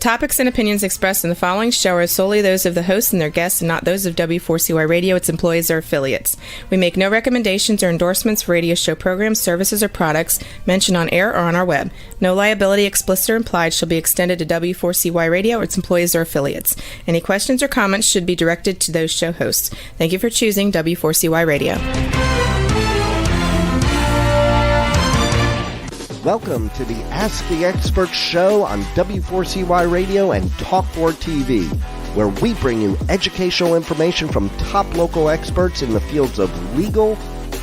topics and opinions expressed in the following show are solely those of the hosts and their guests and not those of W4CY Radio, its employees, or affiliates. We make no recommendations or endorsements for radio show programs, services, or products mentioned on air or on our web. No liability, explicit or implied, shall be extended to W4CY Radio or its employees or affiliates. Any questions or comments should be directed to those show hosts. Thank you for choosing W4CY Radio. Welcome to the Ask the Expert show on W4CY Radio and Talk4 TV, where we bring you educational information from top local experts in the fields of legal,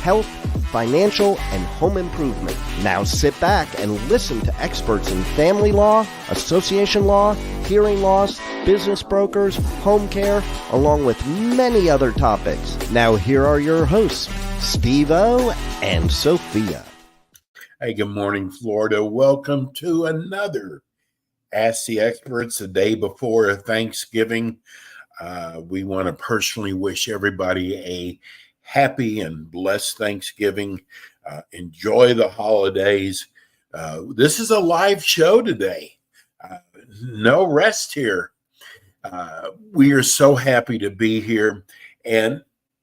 health, financial, and home improvement. Now sit back and listen to experts in family law, association law, hearing loss, business brokers, home care, along with many other topics. Now here are your hosts, Steve-O and Sophia. Hey, good morning, Florida. Welcome to another Ask the Experts, the day before Thanksgiving. We want to personally wish everybody a happy and blessed Thanksgiving. Enjoy the holidays. This is a live show today. No rest here. We are so happy to be here. And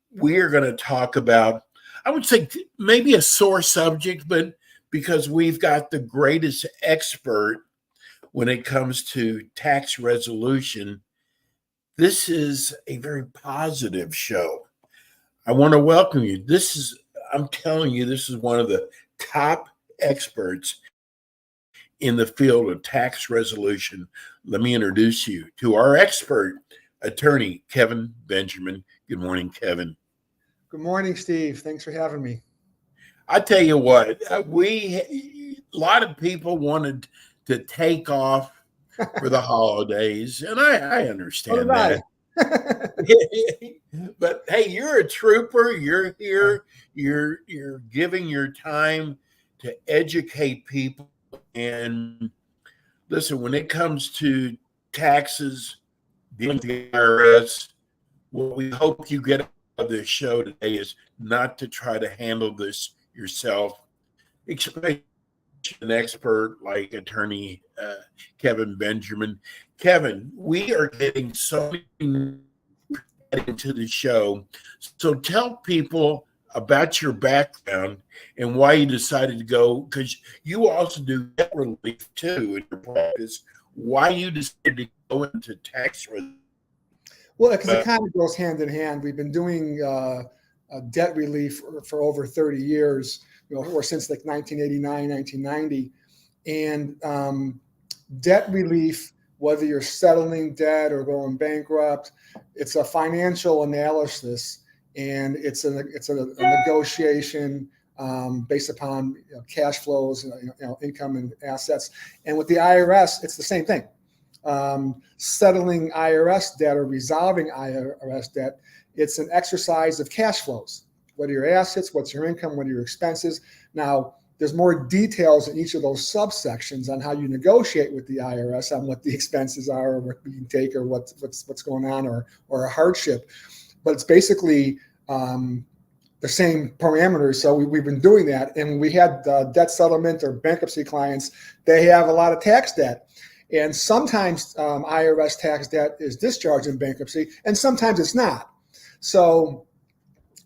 we are going to talk about, I would say, maybe a sore subject, but because we've got the greatest expert when it comes to tax resolution, this is a very positive show. I want to welcome you. I'm telling you, this is one of the top experts in the field of tax resolution. Let me introduce you to our expert, attorney Kevin Benjamin. Good morning, Kevin. Good morning, Steve. Thanks for having me. I tell you what, a lot of people wanted to take off for the holidays, and I understand that. But hey, you're a trooper. You're here. You're giving your time to educate people. And listen, when it comes to taxes, dealing with the IRS, what we hope you get out of this show today is not to try to handle this yourself, especially an expert like attorney Kevin Benjamin. Kevin, we are getting so many into the show. So tell people about your background and why you decided to go, because you also do debt relief too in your practice, why you decided to go into tax relief. Well, because it kind of goes hand in hand. We've been doing debt relief for over 30 years, or since like 1989, 1990. And debt relief, whether you're settling debt or going bankrupt, it's a financial analysis, and it's a negotiation based upon cash flows, income and assets. And with the IRS, it's the same thing. Settling IRS debt or resolving IRS debt, it's an exercise of cash flows. What are your assets? What's your income? What are your expenses? Now, there's more details in each of those subsections on how you negotiate with the IRS on what the expenses are, or what you can take, or what's going on, or a hardship. But it's basically the same parameters. So we've been doing that, and we had debt settlement or bankruptcy clients. They have a lot of tax debt. And sometimes IRS tax debt is discharged in bankruptcy, and sometimes it's not. So,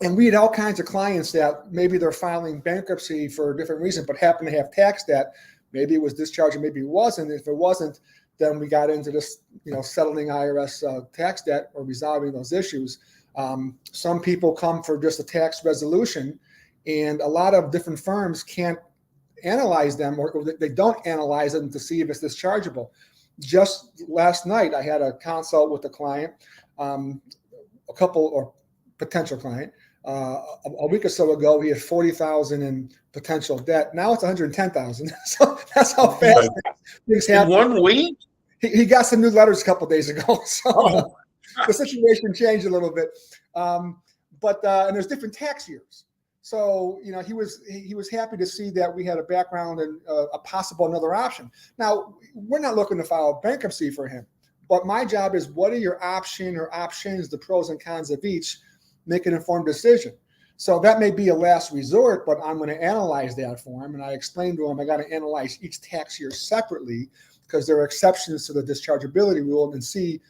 and we had all kinds of clients that maybe they're filing bankruptcy for a different reason, but happen to have tax debt. Maybe it was discharged, and maybe it wasn't. If it wasn't, then we got into this, settling IRS tax debt or resolving those issues. Some people come for just a tax resolution, and a lot of different firms can't analyze them, or they don't analyze them to see if it's dischargeable. Just last night, I had a consult with a client, a couple or potential client. A week or so ago, he had $40,000 in potential debt. Now it's $110,000. So that's how fast things happen. In 1 week? He got some new letters a couple of days ago. So the situation changed a little bit. But there's different tax years. So, he was happy to see that we had a background and a possible another option. Now, we're not looking to file bankruptcy for him, but my job is, what are your options, the pros and cons of each, make an informed decision. So that may be a last resort, but I'm going to analyze that for him. And I explained to him, I got to analyze each tax year separately. because there are exceptions to the dischargeability rule, and see,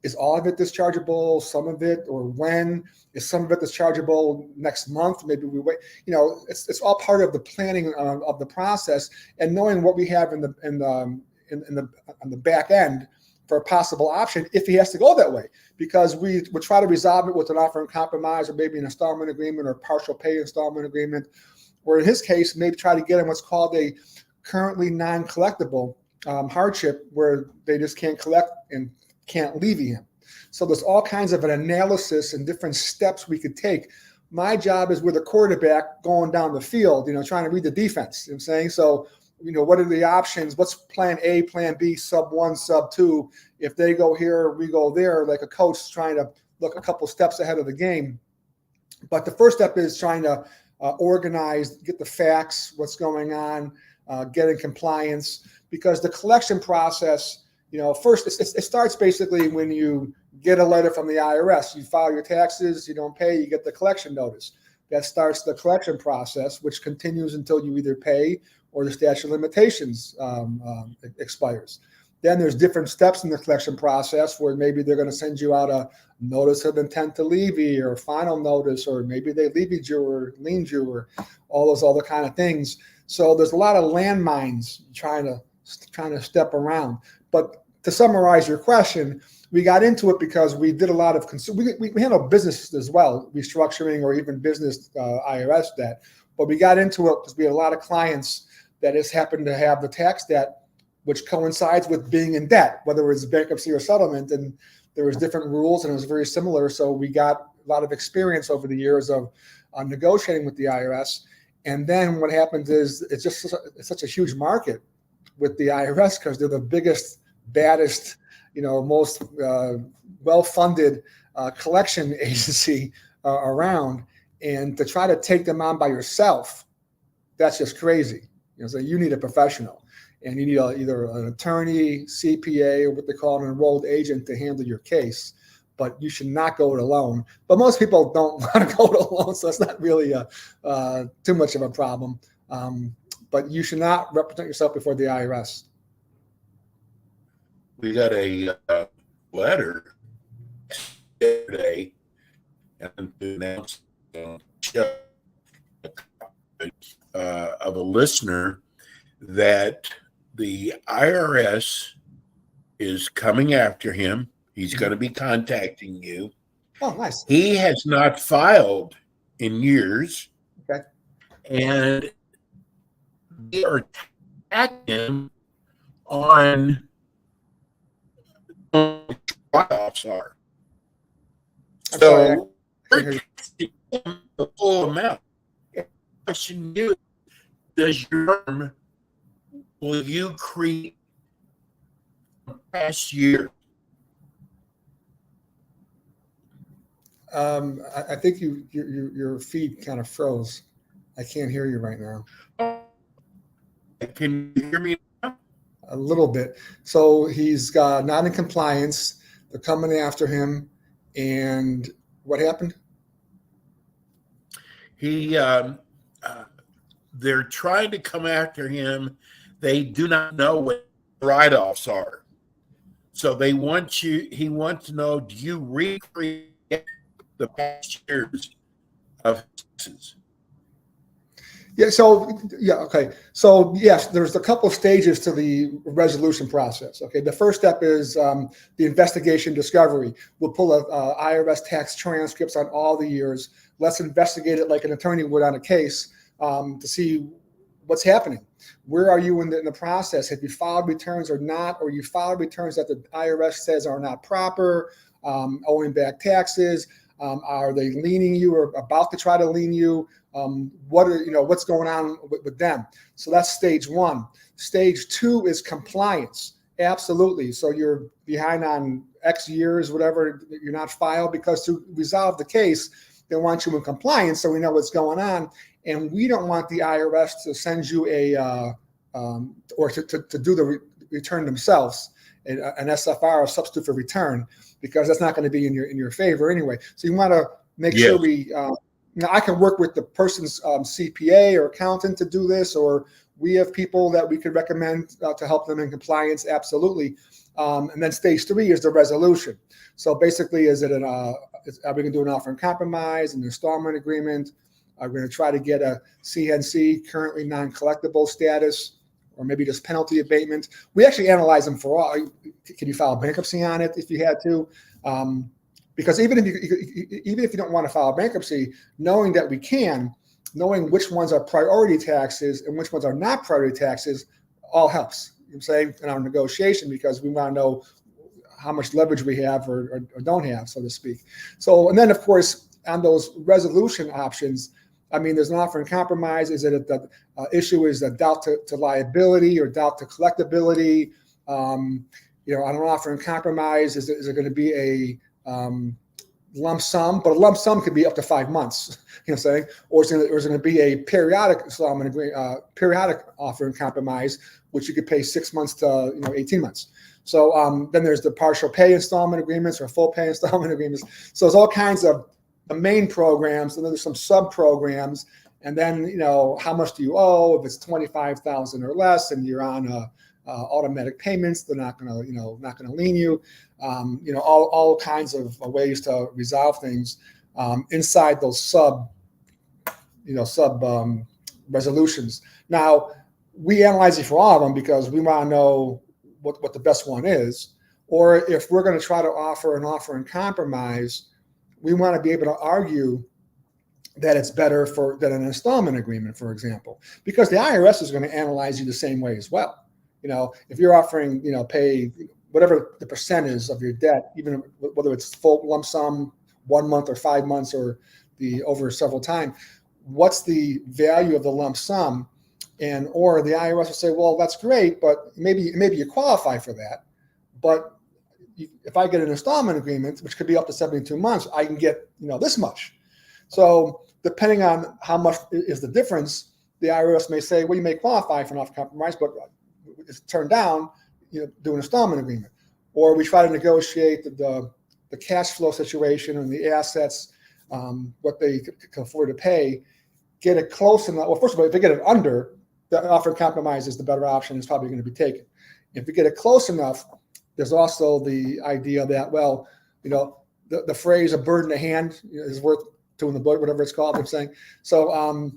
is all of it dischargeable, some of it, or when? Is some of it dischargeable next month? Maybe we wait. It's all part of the planning of the process, and knowing what we have on the back end for a possible option if he has to go that way, because we would try to resolve it with an offer in compromise, or maybe an installment agreement or partial pay installment agreement, or in his case, maybe try to get him what's called a currently non-collectible hardship, where they just can't collect and can't levy him. So there's all kinds of an analysis and different steps we could take. My job is with a quarterback going down the field, trying to read the defense. You know what I'm saying? So, what are the options? What's plan A, plan B, sub 1, sub 2? If they go here, we go there, like a coach trying to look a couple steps ahead of the game. But the first step is trying to organize, get the facts, what's going on, get in compliance, because the collection process, first it starts basically when you get a letter from the IRS. You file your taxes, you don't pay, you get the collection notice. That starts the collection process, which continues until you either pay or the statute of limitations expires. Then there's different steps in the collection process, where maybe they're going to send you out a notice of intent to levy, or final notice, or maybe they levied you or liened you, or all those other kind of things. So there's a lot of landmines trying to step around. But to summarize your question, we got into it because we did a lot of we handle business as well, restructuring or even business IRS debt. But we got into it because we had a lot of clients that just happened to have the tax debt, which coincides with being in debt, whether it's bankruptcy or settlement. And there was different rules, and it was very similar. So we got a lot of experience over the years of negotiating with the IRS. And then what happens is it's such a huge market with the IRS, because they're the biggest, baddest, most well-funded collection agency around. And to try to take them on by yourself, that's just crazy. So you need a professional, and you need either an attorney, CPA, or what they call an enrolled agent to handle your case. But you should not go it alone. But most people don't want to go it alone, so it's not really too much of a problem. But you should not represent yourself before the IRS. We got a letter yesterday, and to announce of a listener that the IRS is coming after him. He's going to be contacting you. Oh, nice. He has not filed in years. Okay. And they are attacking him on what write-offs are. So we're taxing him the full amount. The question is, will you create past year? I think your feed kind of froze. I can't hear you right now. Can you hear me now? A little bit. So he's not in compliance. They're coming after him. And what happened? They're trying to come after him. They do not know what write-offs are. So he wants to know, do you recreate the past years of taxes? Okay. So yes, there's a couple of stages to the resolution process. Okay. The first step is the investigation discovery. We'll pull IRS tax transcripts on all the years. Let's investigate it like an attorney would on a case to see what's happening. Where are you in the process? Have you filed returns or not? Or you filed returns that the IRS says are not proper, owing back taxes? Are they leaning you or about to try to lien you? What's going on with them? So that's stage one. Stage two is compliance. Absolutely. So you're behind on X years, whatever, you're not filed, because to resolve the case, they want you in compliance so we know what's going on. And we don't want the IRS to send you or to do the return themselves, an SFR, a substitute for return, because that's not going to be in your favor anyway. So you want to make sure I can work with the person's CPA or accountant to do this, or we have people that we could recommend to help them in compliance, absolutely. And then stage 3 is the resolution. So basically, are we going to do an offer in compromise, an installment agreement? Are we going to try to get a CNC, currently non-collectible status, or maybe just penalty abatement? We actually analyze them for all. Can you file bankruptcy on it if you had to? Because even if you don't want to file bankruptcy, knowing that we can, knowing which ones are priority taxes and which ones are not priority taxes, all helps. You know what I'm saying, in our negotiation, because we want to know how much leverage we have or don't have, so to speak. So, and then of course on those resolution options, I mean, there's an offer in compromise. Is it the issue is a doubt to liability or doubt to collectability? On an offer in compromise, is it going to be a lump sum? But a lump sum could be up to 5 months. You know what I'm saying? Or is it going to be a periodic periodic offer in compromise, which you could pay 6 months to 18 months. So then there's the partial pay installment agreements or full pay installment agreements. So there's all kinds of the main programs, and then there's some sub programs, and then how much do you owe? If it's $25,000 or less, and you're on automatic payments, they're not going to lien you. All kinds of ways to resolve things inside those sub resolutions. Now we analyze it for all of them because we want to know what the best one is, or if we're going to try to offer an offer in compromise, we want to be able to argue that it's better than an installment agreement, for example, because the IRS is going to analyze you the same way as well. If you're offering, pay whatever the percent is of your debt, even whether it's full lump sum, 1 month or 5 months or the over several times, what's the value of the lump sum? Or the IRS will say, well, that's great, but maybe you qualify for that, but if I get an installment agreement, which could be up to 72 months, I can get, this much. So depending on how much is the difference, the IRS may say, well, you may qualify for an offer compromise, but it's turned down, do an installment agreement. Or we try to negotiate the cash flow situation and the assets, what they can afford to pay, get it close enough. Well, first of all, if they get it under, the offer compromise is the better option. It's probably going to be taken. If we get it close enough, there's also the idea that, well, the phrase "a bird in the hand" is worth two in the bush, whatever it's called. I'm saying. So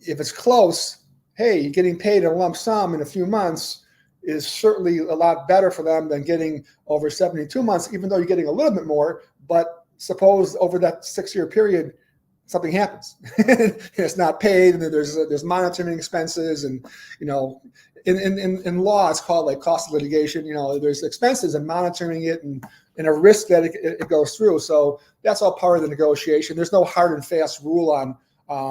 if it's close, hey, getting paid a lump sum in a few months is certainly a lot better for them than getting over 72 months, even though you're getting a little bit more. But suppose over that 6-year period, something happens, it's not paid, and there's monitoring expenses, and in law it's called like cost of litigation. There's expenses and monitoring it, and a risk that it goes through. So that's all part of the negotiation. There's no hard and fast rule on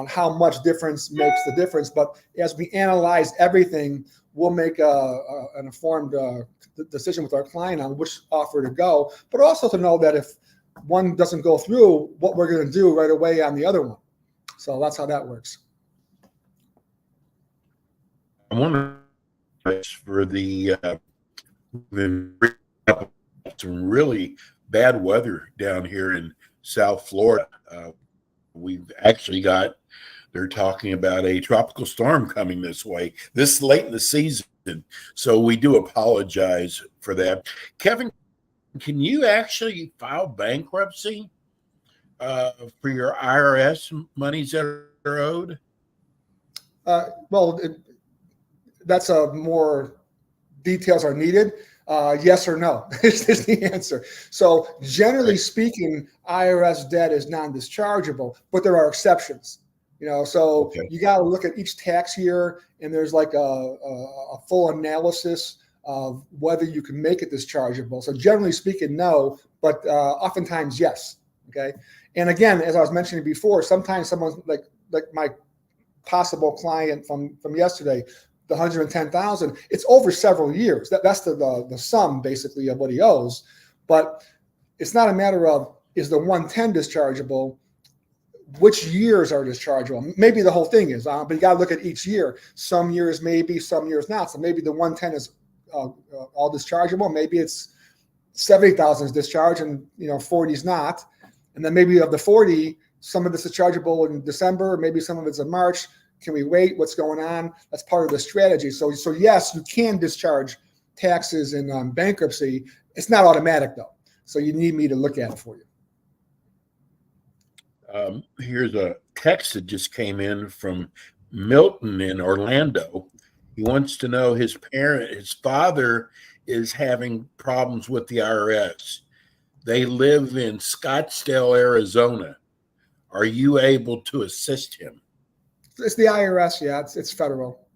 how much difference makes the difference, but as we analyze everything, we'll make an informed decision with our client on which offer to go, but also to know that if one doesn't go through, what we're going to do right away on the other one. So that's how that works. I wonder for the some really bad weather down here in South Florida. We've actually they're talking about a tropical storm coming this way this late in the season. So we do apologize for that. Kevin, can you actually file bankruptcy for your IRS monies that are owed? That's more details are needed. Yes or no is the answer. So generally speaking, IRS debt is non-dischargeable, but there are exceptions. So okay. You got to look at each tax year, and there's like a full analysis of whether you can make it dischargeable. So generally speaking, no, but oftentimes yes. Okay. And again, as I was mentioning before, sometimes someone like my possible client from yesterday, the $110,000, it's over several years. That's the sum basically of what he owes. But it's not a matter of is the 110 dischargeable, which years are dischargeable. Maybe the whole thing is, but you got to look at each year. Some years maybe, some years not. So maybe the 110 is all dischargeable. Maybe it's 70,000 is discharged and 40 is not. And then maybe of the 40, some of it's dischargeable in December, maybe some of it's in March. Can we wait? What's going on? That's part of the strategy. So yes, you can discharge taxes in bankruptcy. It's not automatic though. So you need me to look at it for you. Here's a text that just came in from Milton in Orlando. He wants to know his father is having problems with the IRS. They live in Scottsdale, Arizona. Are you able to assist him? It's the IRS. Yeah, it's federal.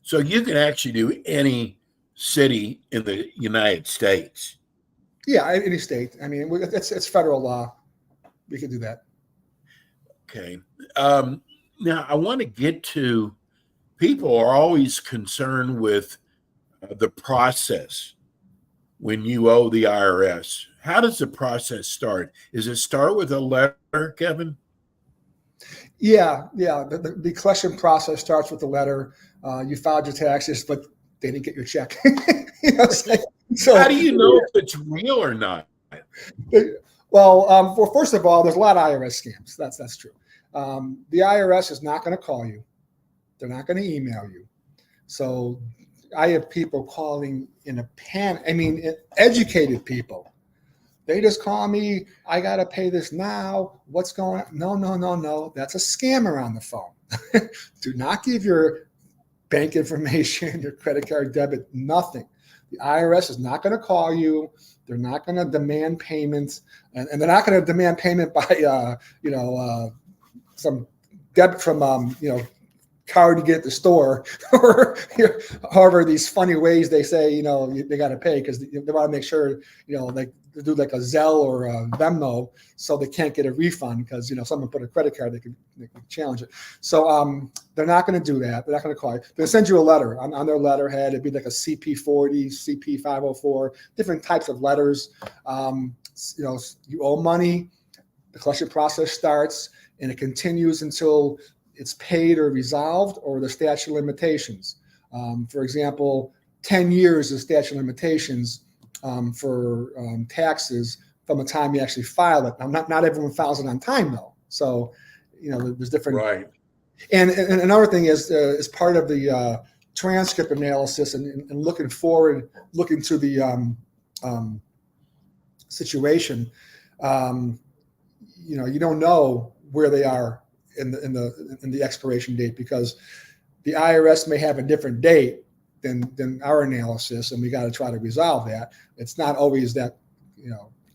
So you can actually do any city in the United States. Yeah, any state. I mean, it's federal law. We can do that. Okay. Now I want to get to, people are always concerned with the process when you owe the IRS. How does the process start? Does it start with a letter, Kevin? Yeah. The collection process starts with the letter. You filed your taxes, but they didn't get your check. You know what I'm saying? So how do you know if it's real or not? Well, first of all, there's a lot of IRS scams. That's true. The IRS is not going to call you. They're not going to email you. So I have people calling in a panic. I mean, educated people. They just call me. I got to pay this now. What's going on? No. That's a scammer on the phone. Do not give your bank information, your credit card, debit, nothing. The IRS is not going to call you. They're not going to demand payments, and they're not going to demand payment by, some debit from, card you get at the store, or however these funny ways they say, they got to pay because they want to make sure, like they do like a Zelle or a Venmo, so they can't get a refund because someone put a credit card, they can challenge it. So they're not going to do that. They're not going to call you. They'll send you a letter on their letterhead. It'd be like a CP40, CP504, different types of letters. You owe money. The collection process starts and it continues until it's paid or resolved, or the statute of limitations. For example, 10 years is statute of limitations for taxes from the time you actually file it. Now, not everyone files it on time though. So, there's different. Right. And another thing is, as part of the transcript analysis and looking forward, looking to the situation, you don't know where they are in the expiration date, because the IRS may have a different date than our analysis, and we got to try to resolve that. It's not always that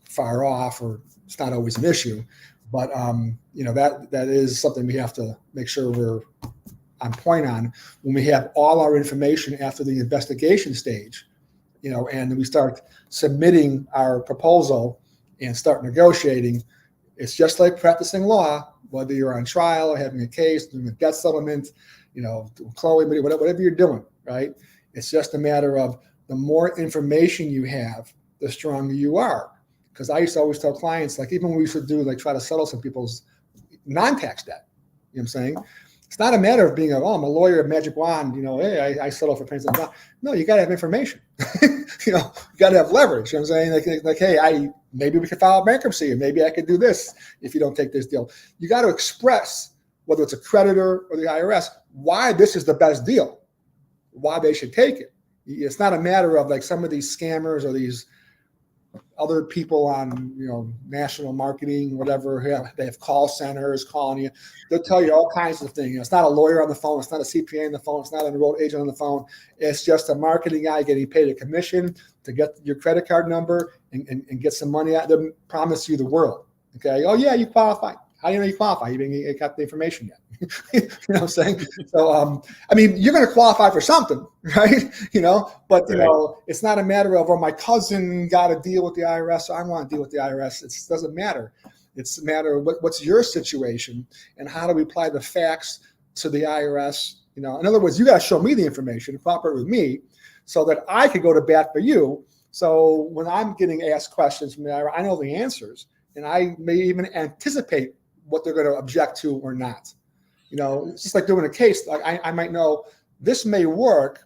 far off, or it's not always an issue, but that is something we have to make sure we're on point on when we have all our information after the investigation stage, and we start submitting our proposal and start negotiating. It's just like practicing law. Whether you're on trial or having a case, doing a debt settlement, Chloe, whatever you're doing, right? It's just a matter of the more information you have, the stronger you are. Because I used to always tell clients, like even when we used to try to settle some people's non-tax debt, you know what I'm saying? It's not a matter of being I'm a lawyer, magic wand, hey, I settle for pennies. No, you got to have information. You got to have leverage. You know what I'm saying? Like, hey, maybe we could file a bankruptcy, or maybe I could do this if you don't take this deal. You got to express, whether it's a creditor or the IRS, why this is the best deal, why they should take it. It's not a matter of like some of these scammers or these other people on national marketing, whatever. They have call centers calling you. They'll tell you all kinds of things. It's not a lawyer on the phone. It's not a CPA on the phone. It's not an enrolled agent on the phone. It's just a marketing guy getting paid a commission to get your credit card number and get some money out. They promise you the world. Okay. Oh yeah, you qualify. How do you know you qualify? You ain't got the information yet. You know what I'm saying? So, you're going to qualify for something, right? But, it's not a matter of, my cousin got a deal with the IRS, so I want to deal with the IRS. It doesn't matter. It's a matter of what's your situation and how do we apply the facts to the IRS. In other words, you got to show me the information, cooperate with me so that I could go to bat for you. So when I'm getting asked questions from the IRS, I know the answers, and I may even anticipate what they're going to object to or not. It's just like doing a case. Like I might know this may work,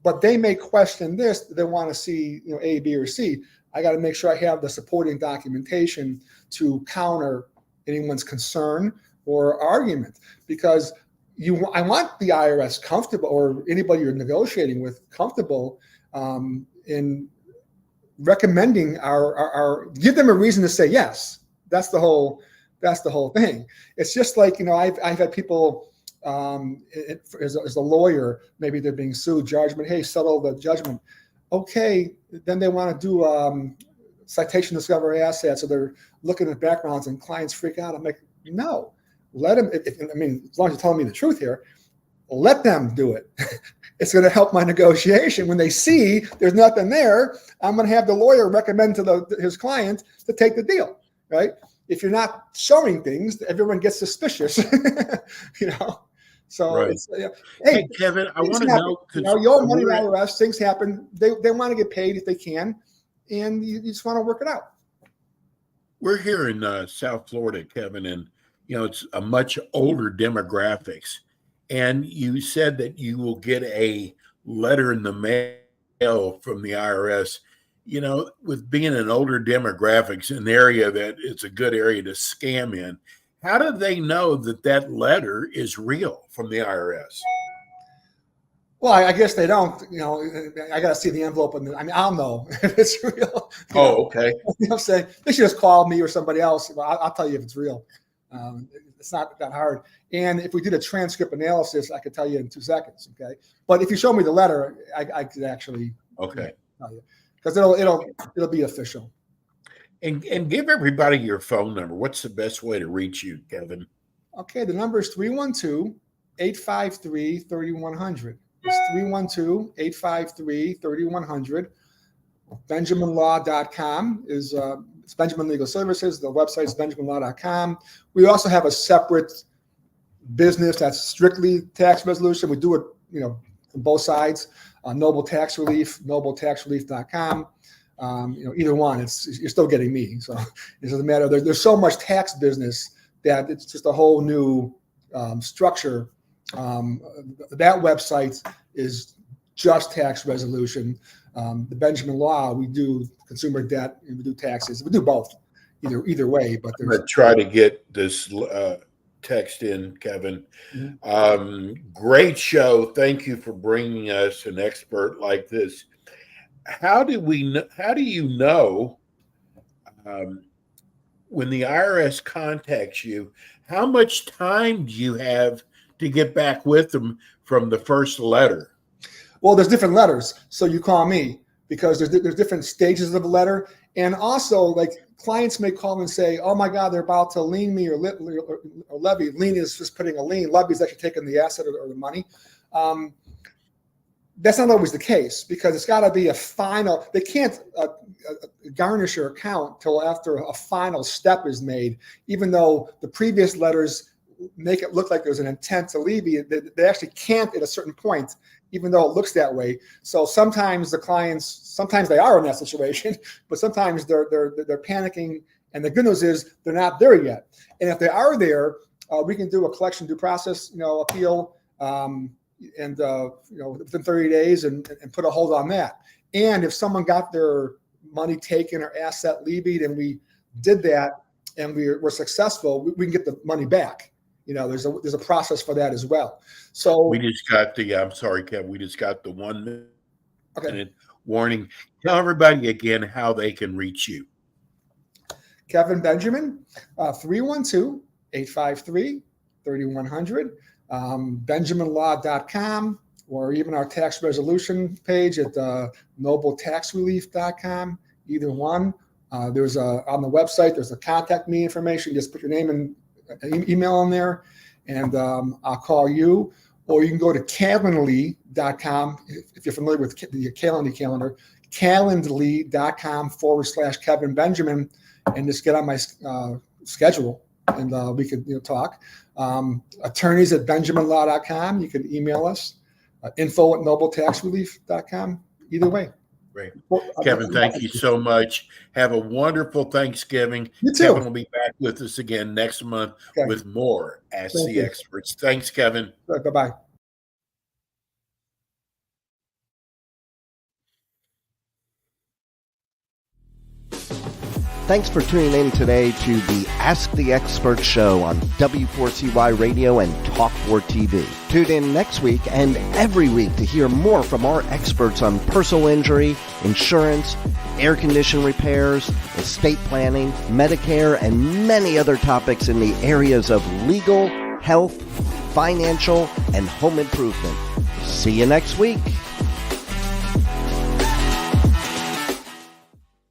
but they may question this. They want to see, A, B, or C. I got to make sure I have the supporting documentation to counter anyone's concern or argument, because I want the IRS comfortable, or anybody you're negotiating with comfortable in recommending our give them a reason to say yes. That's the whole thing. It's just like, I've had people as a lawyer, maybe they're being sued, judgment, hey, settle the judgment. Okay, then they want to do citation discovery assets, so they're looking at backgrounds and clients freak out. I'm like, no, let them, as long as you're telling me the truth here, let them do it. It's going to help my negotiation. When they see there's nothing there, I'm going to have the lawyer recommend to his client to take the deal, right? If you're not showing things, everyone gets suspicious, So right. it's, hey, Kevin, I want to know, you owe money to IRS, things happen. They want to get paid if they can, and you just want to work it out. We're here in South Florida, Kevin, and it's a much older demographics. And you said that you will get a letter in the mail from the IRS. With being an older demographics, an area that it's a good area to scam in, how do they know that letter is real from the IRS? Well, I guess they don't. I got to see the envelope, and I'll know if it's real. Okay. I'm saying they should just call me or somebody else. I'll tell you if it's real. It's not that hard. And if we did a transcript analysis, I could tell you in 2 seconds. Okay. But if you show me the letter, I could actually tell you, because it'll be official. And give everybody your phone number. What's the best way to reach you, Kevin? Okay. The number is 312-853-3100. It's 312-853-3100. BenjaminLaw.com is it's Benjamin Legal Services. The website is BenjaminLaw.com. We also have a separate business that's strictly tax resolution. We do it, from both sides. Noble Tax Relief, NobleTaxRelief.com. Either one, you're still getting me. So it doesn't matter. There's so much tax business that it's just a whole new structure. That website is just tax resolution. The Benjamin Law, we do consumer debt and we do taxes. We do both, either way. But I'm going to try to get this text in, Kevin. Mm-hmm. Great show. Thank you for bringing us an expert like this. How do you know when the IRS contacts you, how much time do you have to get back with them from the first letter? Well, there's different letters. So you call me because there's different stages of the letter. And also, like, clients may call and say, oh my God, they're about to lien me or levy. Lien is just putting a lien. Levy is actually taking the asset or the money. That's not always the case, because it's got to be a final. They can't garnish your account till after a final step is made, even though the previous letters make it look like there's an intent to levy. They actually can't at a certain point, even though it looks that way. So sometimes the clients, they are in that situation, but sometimes they're panicking. And the good news is they're not there yet. And if they are there, we can do a collection due process, appeal, and within 30 days and put a hold on that. And if someone got their money taken or asset levied and we did that and we're successful, we can get the money back. There's a process for that as well. So we just got I'm sorry, Kevin, we just got the 1 minute warning. Tell everybody again how they can reach you. Kevin Benjamin, 312-853-3100, BenjaminLaw.com, or even our tax resolution page at NobleTaxRelief.com, either one. There's on the website, there's a contact me information. Just put your name and email in there, and I'll call you. Or you can go to Calendly.com if you're familiar with the Calendly calendar, Calendly.com/Kevin Benjamin, and just get on my schedule, and we could talk. Attorneys at BenjaminLaw.com. You can email us, info@NobleTaxRelief.com. Either way. Great. Kevin, thank you so much. Have a wonderful Thanksgiving. You too. Kevin will be back with us again next month with more Ask the Experts. Thanks, Kevin. Bye-bye. Thanks for tuning in today to the Ask the Expert show on W4CY Radio and Talk4 TV. Tune in next week and every week to hear more from our experts on personal injury, insurance, air condition repairs, estate planning, Medicare, and many other topics in the areas of legal, health, financial, and home improvement. See you next week.